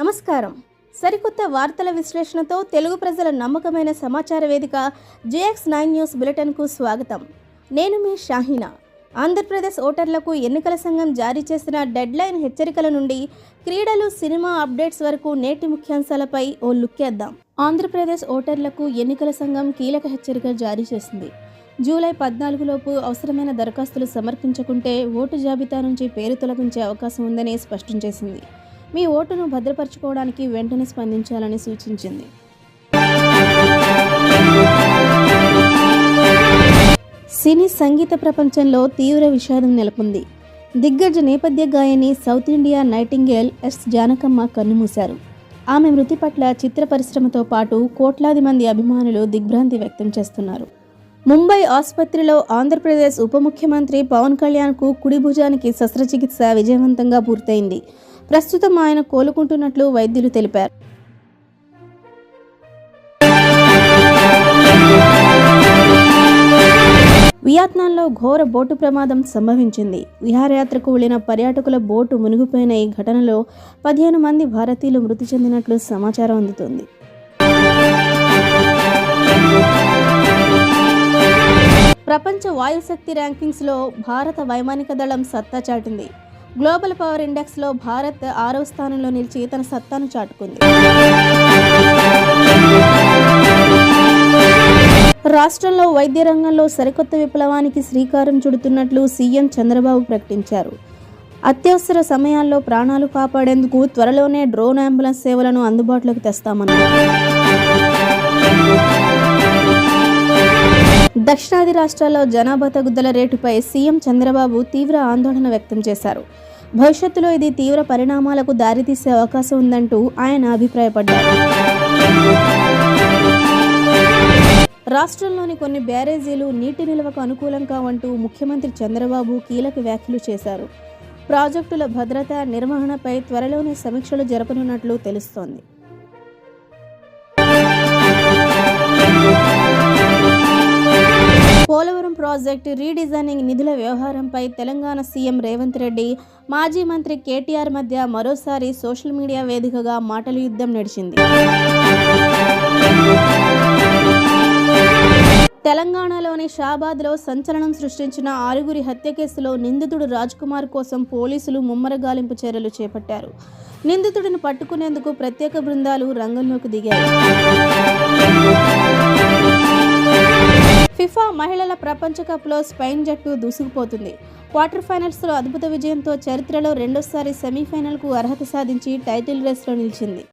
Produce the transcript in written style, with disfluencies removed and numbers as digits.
నమస్కారం. సరికొత్త వార్తల విశ్లేషణతో తెలుగు ప్రజల నమ్మకమైన సమాచార వేదిక JX9 న్యూస్ బులెటిన్కు స్వాగతం. నేను మీ షాహీనా. ఆంధ్రప్రదేశ్ ఓటర్లకు ఎన్నికల సంఘం జారీ చేసిన డెడ్లైన్ హెచ్చరికల నుండి క్రీడలు, సినిమా అప్డేట్స్ వరకు నేటి ముఖ్యాంశాలపై ఓ లుక్కేద్దాం. ఆంధ్రప్రదేశ్ ఓటర్లకు ఎన్నికల సంఘం కీలక హెచ్చరిక జారీ చేసింది. జూలై 14 లోపు అవసరమైన దరఖాస్తులు సమర్పించకుంటే ఓటు జాబితా నుంచి పేరు తొలగించే అవకాశం ఉందని స్పష్టం చేసింది. మీ ఓటును భద్రపరచుకోవడానికి వెంటనే స్పందించాలని సూచించింది. సినీ సంగీత ప్రపంచంలో తీవ్ర విషాదం నెలకొంది. దిగ్గజ నేపథ్య గాయని south India nightingale S Janakamma కన్నుమూశారు. ఆమె మృతి పట్ల చిత్ర పరిశ్రమతో పాటు కోట్లాది మంది అభిమానులు దిగ్భ్రాంతి వ్యక్తం చేస్తున్నారు. ముంబై ఆసుపత్రిలో ఆంధ్రప్రదేశ్ ఉప ముఖ్యమంత్రి పవన్ కళ్యాణ్కు కుడి భుజానికి శస్త్రచికిత్స విజయవంతంగా పూర్తయింది. ప్రస్తుతం ఆయన కోలుకుంటున్నట్లు వైద్యులు తెలిపారు. వియత్నాంలో ఘోర బోటు ప్రమాదం సంభవించింది. విహారయాత్రకు వెళ్లిన పర్యాటకుల బోటు మునిగిపోయిన ఈ ఘటనలో 15 మంది భారతీయులు మృతి చెందినట్లు సమాచారం అందుతోంది. ప్రపంచ వాయుశక్తి ర్యాంకింగ్స్లో భారత వైమానిక దళం సత్తా చాటింది. గ్లోబల్ పవర్ ఇండెక్స్లో భారత్ 6వ స్థానంలో నిలిచి తన సత్తాను చాటుకుంది. రాష్ట్రంలో వైద్య రంగంలో సరికొత్త విప్లవానికి శ్రీకారం చుడుతున్నట్లు సీఎం చంద్రబాబు ప్రకటించారు. అత్యవసర సమయాల్లో ప్రాణాలు కాపాడేందుకు త్వరలోనే డ్రోన్ అంబులెన్స్ సేవలను అందుబాటులోకి తెస్తామన్నారు. దక్షిణాది రాష్ట్రాల్లో జనాభా తగ్గుదల రేటుపై సీఎం చంద్రబాబు తీవ్ర ఆందోళన వ్యక్తం చేశారు. భవిష్యత్తులో ఇది తీవ్ర పరిణామాలకు దారితీసే అవకాశం ఉందంటూ ఆయన అభిప్రాయపడ్డారు. రాష్ట్రంలోని కొన్ని బ్యారేజీలు నీటి నిల్వకు అనుకూలం కావంటూ ముఖ్యమంత్రి చంద్రబాబు కీలక వ్యాఖ్యలు చేశారు. ప్రాజెక్టుల భద్రత, నిర్వహణపై త్వరలోనే సమీక్షలు జరపనున్నట్లు తెలుస్తోంది. పోలవరం ప్రాజెక్టు రీడిజైనింగ్ నిధుల వ్యవహారంపై తెలంగాణ సీఎం రేవంత్ రెడ్డి, మాజీ మంత్రి కేటీఆర్ మధ్య మరోసారి సోషల్ మీడియా వేదికగా మాటల యుద్ధం నడిచింది. తెలంగాణలోని షాబాద్లో సంచలనం సృష్టించిన 6గురి హత్య కేసులో నిందితుడు రాజ్కుమార్ కోసం పోలీసులు ముమ్మర గాలింపు చర్యలు చేపట్టారు. నిందితుడిని పట్టుకునేందుకు ప్రత్యేక బృందాలు రంగంలోకి దిగాయి. ఫిఫా మహిళల ప్రపంచ కప్లో స్పెయిన్ జట్టు దూసుకుపోతుంది. క్వార్టర్ ఫైనల్స్లో అద్భుత విజయంతో చరిత్రలో రెండోసారి సెమీఫైనల్కు అర్హత సాధించి టైటిల్ రేస్లో నిలిచింది.